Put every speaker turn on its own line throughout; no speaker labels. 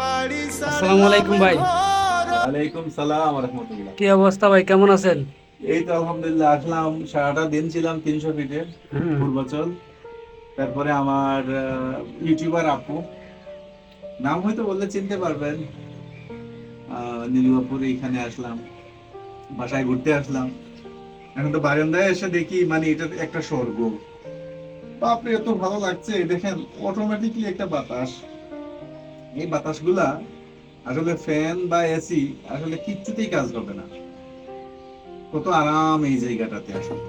আসসালামু আলাইকুম ভাই।
ওয়ালাইকুম সালাম ওয়া রাহমাতুল্লাহ।
কি অবস্থা ভাই, কেমন আছেন?
এই তো আলহামদুলিল্লাহ, আসলাম সারাটা দিন ছিলাম 300 ফিটে
হুম।
পূর্বাচল। তারপরে আমার ইউটিউবার আপু, নাম হয়তো বললে চিনতে পারবেন, নীলুয়াপুর, এখানে আসলাম, বাসায় ঘুরতে আসলাম। এখন তো বারান্দায় এসে দেখি মানে এটা একটা স্বর্গ। বাপরে, এত ভালো লাগছে! দেখেন, অটোমেটিকলি একটা বাতাস, এই বাতাসগুলা আসলে ফ্যান বা এসি আসলে কিচ্ছুতেই কাজ হবে না। কত আরাম এই জায়গাটাতে, আসলে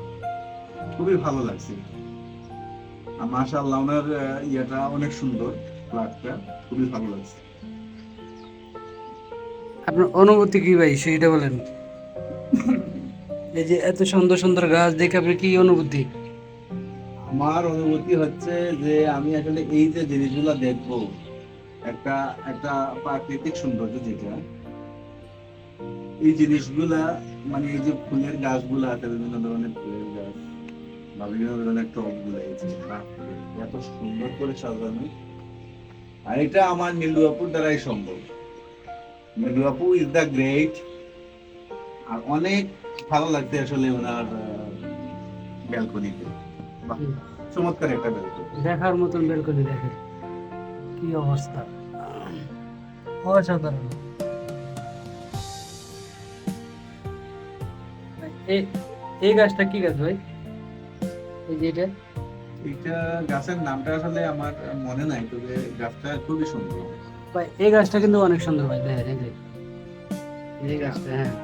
খুবই ভালো লাগছে। আর মাশাআল্লাহ, ওনার ইয়েটা অনেক সুন্দর, ফ্ল্যাটটা খুবই ভালো লাগছে।
আপনার অনুভূতি কি ভাই, সেইটা বলেন। এই যে এত সুন্দর সুন্দর গাছ দেখে আপনার কি অনুভূতি?
আমার অনুভূতি হচ্ছে যে আমি আসলে এই যে জিনিসগুলা দেখবো, একটা একটা প্রাকৃতিক সৌন্দর্য যেটা, এই জিনিসগুলা, মানে এই যে ফুলের গাছগুলা আছে, বিভিন্ন ধরনের ফুলের গাছ বা বিভিন্ন ধরনের টবগুলো, এই যে বাপরে, এত সুন্দর করে সাজানো। আর এটা আমার নীলু আপুর দ্বারাই সম্ভব। নীলু আপু ইজ দ্য গ্রেট। আর অনেক ভালো লাগছে আসলে ওনার ব্যালকনিতে। বাহ,
হুম।
চমৎকার একটা ব্যালকনি।
দেখার মতন বেলকনি, দেখেন কি অবস্থা, অসাধারণ। এই এই গাছটা কি গাছ ভাই? এই যে এটা,
এইটা গাছের নামটা আসলে আমার মনে নাই, তবে গাছটা খুবই সুন্দর।
ভাই এই গাছটা কিন্তু অনেক সুন্দর ভাই, দেখেন এই যে এই গাছটা, হ্যাঁ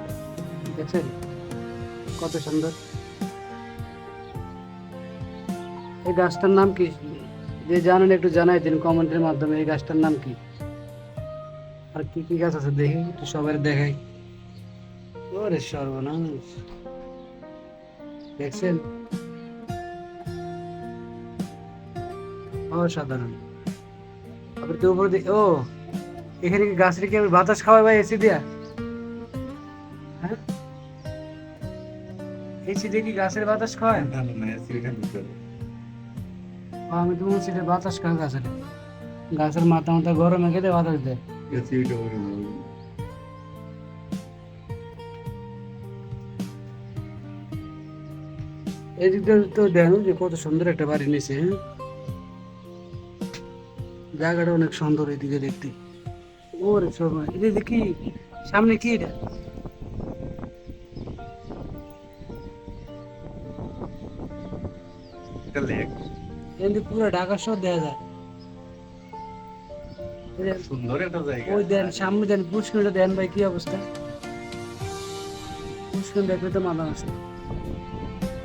দেখছেন কত সুন্দর। এই গাছটার নাম কি? যে জানেন একটু জানাই দিন কমেন্টের মাধ্যমে, এই গাছটার নাম কি? আর কি কি গাছ আছে দেখি, একটু সবাই দেখাই। ওরে সর্বনাশ, দেখছেন অসাধারণ। আবার তো উপরে ও, এখানে কি গাছ রেখে আমি বাতাস খাওয়াই ভাই, এসি দিয়া? হ্যাঁ, এসি দিয়ে কি গাছের বাতাস খাওয়ায়?
ভালো না, সিঁড়িটার ভিতরে।
আমি তো মনে হচ্ছে বাতাস খাওয়া গাছের, গাছের মাথা মাথা গরমে খেতে বাতাস দেয়।
সিঁড়িটা ওই রকম।
এদিক দিয়ে তো দেখো যে কত সুন্দর একটা বাড়ি নিচে, হ্যাঁ জায়গাটা অনেক সুন্দর এদিকে দেখতে। ওরে সময় এটা কি, সামনে কি এটা?
এটা লেক।
এমনি পুরো ঢাকা শহর দেখা যায়। এই যে
সুন্দর একটা জায়গা।
ওই দেন সামনে দেন পুষ্করিটা দেন ভাই, কি অবস্থা! পুষ্করিণ দেখলে তো মাথা নষ্ট।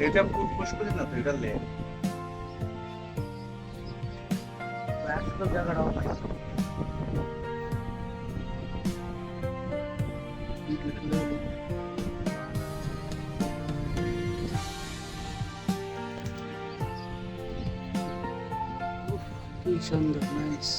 এটা পুষ্করিণী না তো, এটা লেক।
একদম জায়গাটাও ভাই। উফ, কি সুন্দর, নাইস।